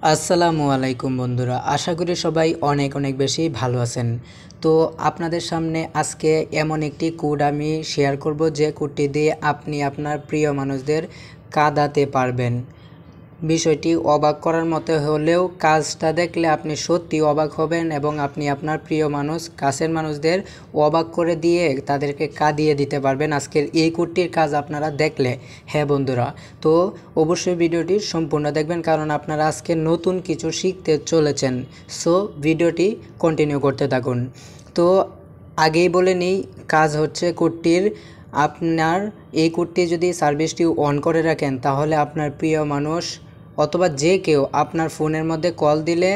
আসসালামু আলাইকুম বন্ধুরা, আশা করি সবাই অনেক অনেক বেশি ভালো আছেন। তো আপনাদের সামনে আজকে এমন একটি কোড আমি শেয়ার করব যে কোডটি দিয়ে আপনি আপনার প্রিয় মানুষদের কাঁদাতে পারবেন। বিষয়টি অবাক করার মতো হলেও কাজটা দেখলে আপনি সত্যি অবাক হবেন এবং আপনি আপনার প্রিয় মানুষ, কাছের মানুষদের অবাক করে দিয়ে তাদেরকে কাঁদিয়ে দিতে পারবেন আজকের এই কোডটির কাজ আপনারা দেখলে। হ্যাঁ বন্ধুরা, তো অবশ্যই ভিডিওটি সম্পূর্ণ দেখবেন, কারণ আপনারা আজকে নতুন কিছু শিখতে চলেছেন। সো ভিডিওটি কন্টিনিউ করতে থাকুন। তো আগেই বলে নিই, কাজ হচ্ছে কোডটির, আপনার এই কোডটি যদি সার্ভিসটি অন করে রাখেন তাহলে আপনার প্রিয় মানুষ অথবা যে কেউ আপনার ফোনের মধ্যে কল দিলে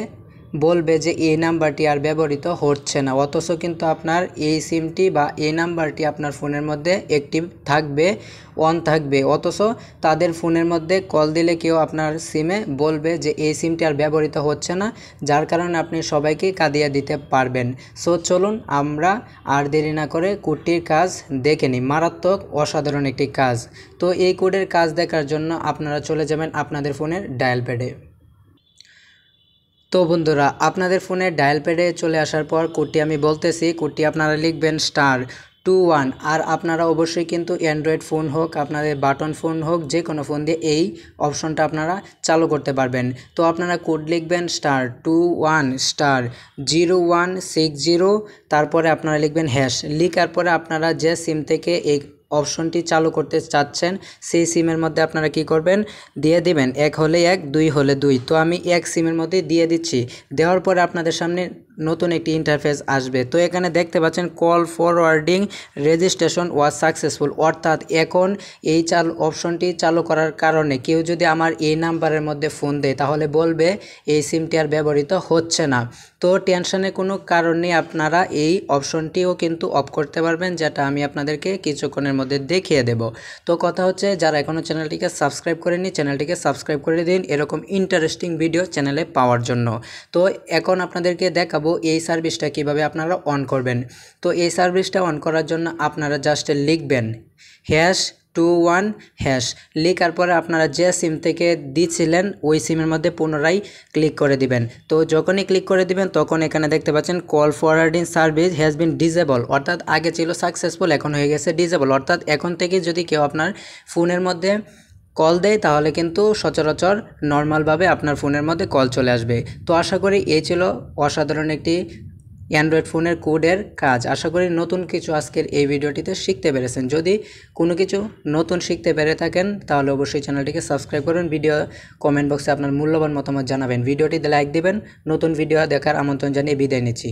বলবে যে এই নাম্বারটি আর ব্যবহৃত হচ্ছে না, অথচ কিন্তু আপনার এই সিমটি বা এই নাম্বারটি আপনার ফোনের মধ্যে অ্যাক্টিভ থাকবে, অন থাকবে, অথচ তাদের ফোনের মধ্যে কল দিলে কেউ আপনার সিমে বলবে যে এই সিমটি আর ব্যবহৃত হচ্ছে না, যার কারণে আপনি সবাইকে কাঁদিয়ে দিতে পারবেন। সো চলুন আমরা আর দেরি না করে কোডটির কাজ দেখে নিই। মারাত্মক অসাধারণ একটি কাজ। তো এই কোডের কাজ দেখার জন্য আপনারা চলে যাবেন আপনাদের ফোনের ডায়াল প্যাডে। তো বন্ধুরা, আপনাদের ফোনের ডায়াল প্যাডে চলে আসার পর কোডটি আমি বলতেছি, কোডটি আপনারা লিখবেন *21। আর আপনারা অবশ্যই কিন্তু অ্যান্ড্রয়েড ফোন হোক, আপনাদের বাটন ফোন হোক, যে কোনো ফোন দিয়ে এই অপশনটা আপনারা চালু করতে পারবেন। তো আপনারা কোড লিখবেন *21*0160, তারপরে আপনারা লিখবেন হ্যাশ। লিখার পরে আপনারা যে সিম থেকে এই অপশনটি চালু করতে চাচ্ছেন সেই সিমের মধ্যে আপনারা কি করবেন, দিয়ে দিবেন 1 হলে 1, 2 হলে 2। তো আমি 1 সিমের মধ্যে দিয়ে দিচ্ছি। দেওয়ার পরে আপনাদের সামনে নতুন একটি ইন্টারফেস আসবে। তো এখানে দেখতে পাচ্ছেন call forwarding registration was successful, অর্থাৎ এখন এই অপশনটি চালু করার কারণে কেউ যদি আমার এই নাম্বারের মধ্যে ফোন দেয় তাহলে বলবে এই সিমটি আর ব্যবহৃত হচ্ছে না। তো টেনশনের কোনো কারণ নেই, আপনারা এই অপশনটিও কিন্তু অফ করতে পারবেন, যেটা আমি আপনাদেরকে কিছুক্ষণের মধ্যে দেখিয়ে দেব। তো কথা হচ্ছে, যারা এখনও চ্যানেলটিকে সাবস্ক্রাইব করেনি চ্যানেলটিকে সাবস্ক্রাইব করে দিন এরকম ইন্টারেস্টিং ভিডিও চ্যানেলে পাওয়ার জন্য। তো এখন আপনাদেরকে দেখাবো এই সার্ভিসটা কিভাবে আপনারা অন করবেন। তো এই সার্ভিসটা অন করার জন্য আপনারা জাস্ট লিখবেন #21#। লিখার পরে আপনারা যে সিম থেকে দিচ্ছিলেন ওই সিমের মধ্যে পুনরায় ক্লিক করে দিবেন। তো যখনই ক্লিক করে দিবেন তখন এখানে দেখতে পাচ্ছেন call forwarding service has been disable, অর্থাৎ আগে ছিল সাকসেসফুল, এখন হয়ে গেছে ডিসেবল। অর্থাৎ এখন থেকে যদি কেউ আপনার ফোনের মধ্যে কল দেয় তাহলে কিন্তু সচরাচর নর্মালভাবে আপনার ফোনের মধ্যে কল চলে আসবে। তো আশা করি এই ছিল অসাধারণ একটি অ্যান্ড্রয়েড ফোনের কোডের কাজ। আশা করি নতুন কিছু আজকের এই ভিডিওটিতে শিখতে পেরেছেন। যদি কোনো কিছু নতুন শিখতে পেরে থাকেন তাহলে অবশ্যই চ্যানেলটিকে সাবস্ক্রাইব করুন। ভিডিও কমেন্ট বক্সে আপনার মূল্যবান মতামত জানাবেন, ভিডিওটিতে লাইক দিবেন। নতুন ভিডিও দেখার আমন্ত্রণ জানিয়ে বিদায় নিচ্ছি।